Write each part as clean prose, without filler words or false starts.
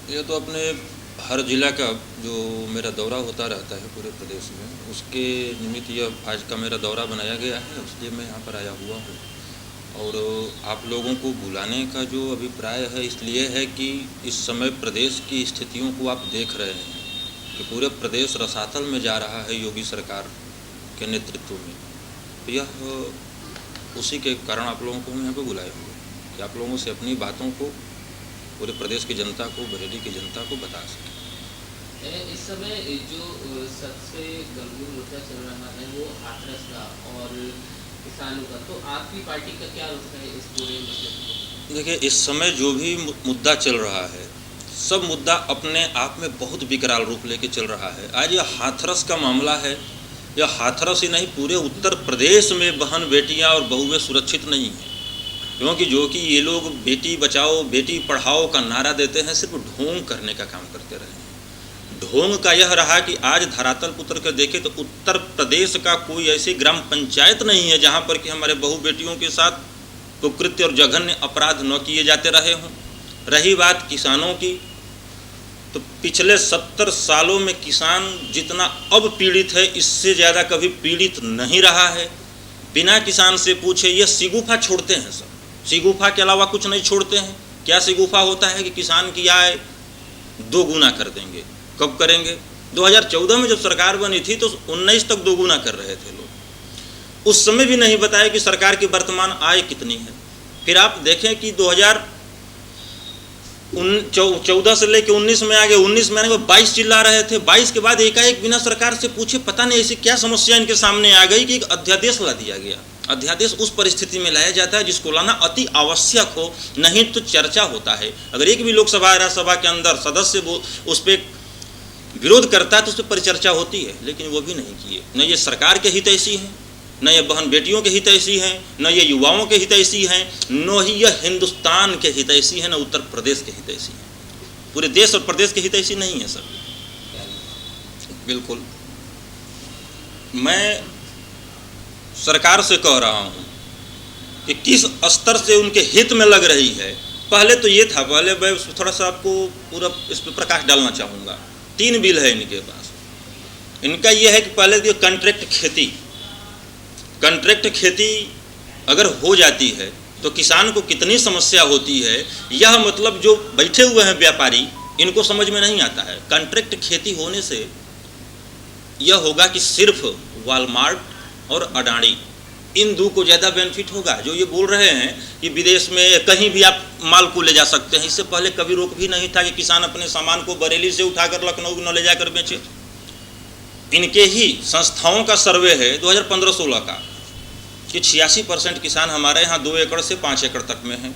ये तो अपने हर जिला का जो मेरा दौरा होता रहता है पूरे प्रदेश में, उसके निमित्त यह आज का मेरा दौरा बनाया गया है, इसलिए मैं यहाँ पर आया हुआ हूँ। और आप लोगों को बुलाने का जो अभिप्राय है इसलिए है कि इस समय प्रदेश की स्थितियों को आप देख रहे हैं कि पूरे प्रदेश रसातल में जा रहा है योगी सरकार के नेतृत्व में। तो यह उसी के कारण आप लोगों को हम यहाँ पर बुलाए हुए कि आप लोगों से अपनी बातों को पूरे प्रदेश की जनता को, बरेली की जनता को बता सकें। इस समय जो सबसे गंभीर मुद्दा चल रहा है वो हाथरस का और किसानों का, तो आपकी पार्टी का क्या रुख है इस पूरे मसले पर? देखिए, इस समय जो भी मुद्दा चल रहा है सब मुद्दा अपने आप में बहुत विकराल रूप लेके चल रहा है। आज यह हाथरस का मामला है, यह हाथरस ही नहीं पूरे उत्तर प्रदेश में बहन बेटियां और बहुएं सुरक्षित नहीं हैं, क्योंकि जो कि ये लोग बेटी बचाओ बेटी पढ़ाओ का नारा देते हैं, सिर्फ ढोंग करने का काम करते रहे हैं। ढोंग का यह रहा कि आज धरातल पुत्र कर देखें तो उत्तर प्रदेश का कोई ऐसी ग्राम पंचायत नहीं है जहाँ पर कि हमारे बहु बेटियों के साथ कुकृत्य और जघन्य अपराध न किए जाते रहे हों। रही बात किसानों की, तो पिछले 70 सालों में किसान जितना अब पीड़ित है इससे ज़्यादा कभी पीड़ित नहीं रहा है। बिना किसान से पूछे ये सिगुफा छोड़ते हैं, सब सिगुफा के अलावा कुछ नहीं छोड़ते हैं। क्या सिगुफा होता है कि किसान की आय 2 गुना कर देंगे। कब करेंगे? 2014 में जब सरकार बनी थी तो 19 तक 2 गुना कर रहे थे लोग। उस समय भी नहीं बताया कि सरकार की वर्तमान आय कितनी है। फिर आप देखें कि 2014 से लेकर 19 में आ गए, 19 में आने के बाद 22 चिल्ला रहे थे, 22 के बाद एकाएक बिना सरकार से पूछे पता नहीं ऐसी क्या समस्या इनके सामने आ गई कि एक अध्यादेश ला दिया गया। अध्यादेश उस परिस्थिति में लाया जाता है जिसको लाना अति आवश्यक हो, नहीं तो चर्चा होता है। अगर एक भी लोकसभा राज्यसभा के अंदर सदस्य वो उस पर विरोध करता है तो उस पर परिचर्चा होती है, लेकिन वो भी नहीं किए। न ये सरकार के हित ऐसी हैं, न ये बहन बेटियों के हित ऐसी हैं, न ये युवाओं के हित ऐसी हैं, न ही यह हिंदुस्तान के हित ऐसी है, न उत्तर प्रदेश के हित ऐसी है। पूरे देश और प्रदेश के हित ऐसी नहीं है सर। बिल्कुल मैं सरकार से कह रहा हूँ कि किस स्तर से उनके हित में लग रही है। पहले तो ये था, पहले मैं थोड़ा सा आपको पूरा इस पर प्रकाश डालना चाहूँगा। 3 बिल है इनके पास। इनका ये है कि पहले तो कंट्रैक्ट खेती अगर हो जाती है तो किसान को कितनी समस्या होती है, यह मतलब जो बैठे हुए हैं व्यापारी इनको समझ में नहीं आता है। कंट्रैक्ट खेती होने से यह होगा कि सिर्फ वॉलमार्ट और अडानी इन 2 को ज़्यादा बेनिफिट होगा। जो ये बोल रहे हैं कि विदेश में कहीं भी आप माल को ले जा सकते हैं, इससे पहले कभी रोक भी नहीं था कि किसान अपने सामान को बरेली से उठाकर लखनऊ न ले जाकर बेचे। इनके ही संस्थाओं का सर्वे है 2015-16 का कि 86% किसान हमारे यहाँ 2 एकड़ से 5 एकड़ तक में हैं,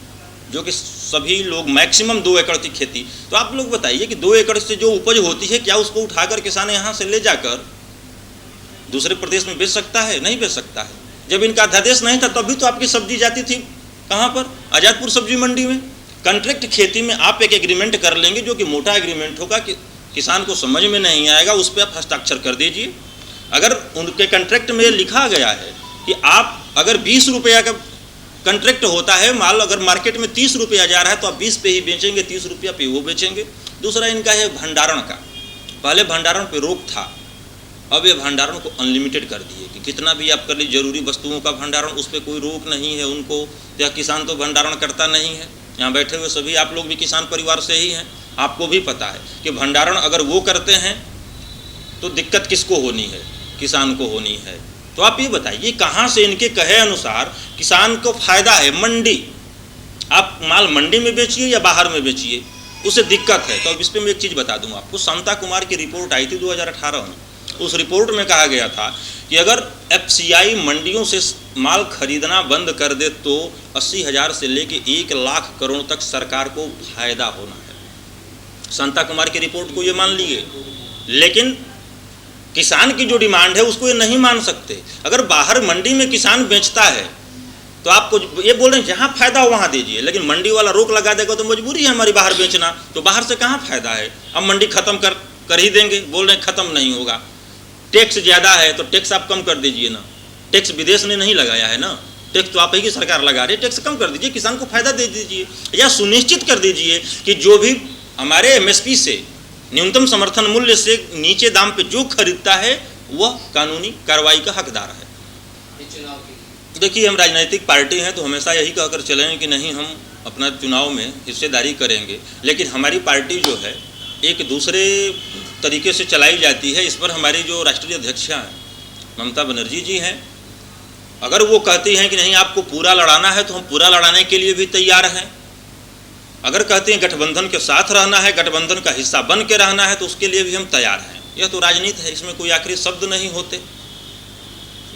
जो कि सभी लोग मैक्सिमम 2 एकड़ की खेती। तो आप लोग बताइए कि 2 एकड़ से जो उपज होती है क्या उसको उठाकर किसान यहाँ से ले जाकर दूसरे प्रदेश में बेच सकता है? नहीं बेच सकता है। जब इनका अध्यादेश नहीं था तब भी तो आपकी सब्जी जाती थी कहाँ पर? आज़ादपुर सब्जी मंडी में। कंट्रैक्ट खेती में आप एक एग्रीमेंट कर लेंगे जो कि मोटा एग्रीमेंट होगा, कि किसान को समझ में नहीं आएगा, उस पर आप हस्ताक्षर कर दीजिए। अगर उनके कंट्रैक्ट में लिखा गया है कि आप अगर 20 रुपया का कंट्रैक्ट होता है, माल अगर मार्केट में 30 रुपया जा रहा है तो आप 20 पे ही बेचेंगे, 30 रुपया पे वो बेचेंगे। दूसरा इनका है भंडारण का। पहले भंडारण पे रोक था, अब ये भंडारण को अनलिमिटेड कर दिए कि कितना भी आप कर लीजिए। जरूरी वस्तुओं का भंडारण, उस पर कोई रोक नहीं है उनको। या किसान तो भंडारण करता नहीं है। यहाँ बैठे हुए सभी आप लोग भी किसान परिवार से ही हैं, आपको भी पता है कि भंडारण अगर वो करते हैं तो दिक्कत किसको होनी है? किसान को होनी है। तो आप ये बताइए कहाँ से इनके कहे अनुसार किसान को फ़ायदा है? मंडी, आप माल मंडी में बेचिए या बाहर में बेचिए, उसे दिक्कत है। तो अब इस पर मैं एक चीज़ बता दूँ आपको। शांता कुमार की रिपोर्ट आई थी 2018 में। उस रिपोर्ट में कहा गया था कि अगर FCI मंडियों से माल खरीदना बंद कर दे तो 80,000 से लेके 1 लाख करोड़ तक सरकार को फायदा होना है। शांता कुमार की रिपोर्ट को ये मान लिए, लेकिन किसान की जो डिमांड है उसको ये नहीं मान सकते। अगर बाहर मंडी में किसान बेचता है तो आपको ये बोल रहे हैं जहाँ फ़ायदा हो वहाँ दीजिए, लेकिन मंडी वाला रोक लगा देगा तो मजबूरी है हमारी बाहर बेचना। तो बाहर से कहाँ फ़ायदा है? अब मंडी ख़त्म कर ही देंगे, बोल रहे हैं ख़त्म नहीं होगा। टैक्स ज़्यादा है तो टैक्स आप कम कर दीजिए ना। टैक्स विदेश ने नहीं लगाया है ना, टैक्स तो आप ही की सरकार लगा रही है। टैक्स कम कर दीजिए, किसान को फायदा दे दीजिए, या सुनिश्चित कर दीजिए कि जो भी हमारे एमएसपी से, न्यूनतम समर्थन मूल्य से नीचे दाम पे जो खरीदता है वह कानूनी कार्रवाई का हकदार है। चुनाव के देखिए, हम राजनीतिक पार्टी हैं तो हमेशा यही कहकर चलेंगे कि नहीं, हम अपना चुनाव में हिस्सेदारी करेंगे, लेकिन हमारी पार्टी जो है एक दूसरे तरीके से चलाई जाती है। इस पर हमारी जो राष्ट्रीय अध्यक्षा हैं ममता बनर्जी जी हैं, अगर वो कहती हैं कि नहीं आपको पूरा लड़ाना है तो हम पूरा लड़ाने के लिए भी तैयार हैं। अगर कहते हैं गठबंधन के साथ रहना है, गठबंधन का हिस्सा बन के रहना है, तो उसके लिए भी हम तैयार हैं। यह तो राजनीति है, इसमें कोई आखिरी शब्द नहीं होते।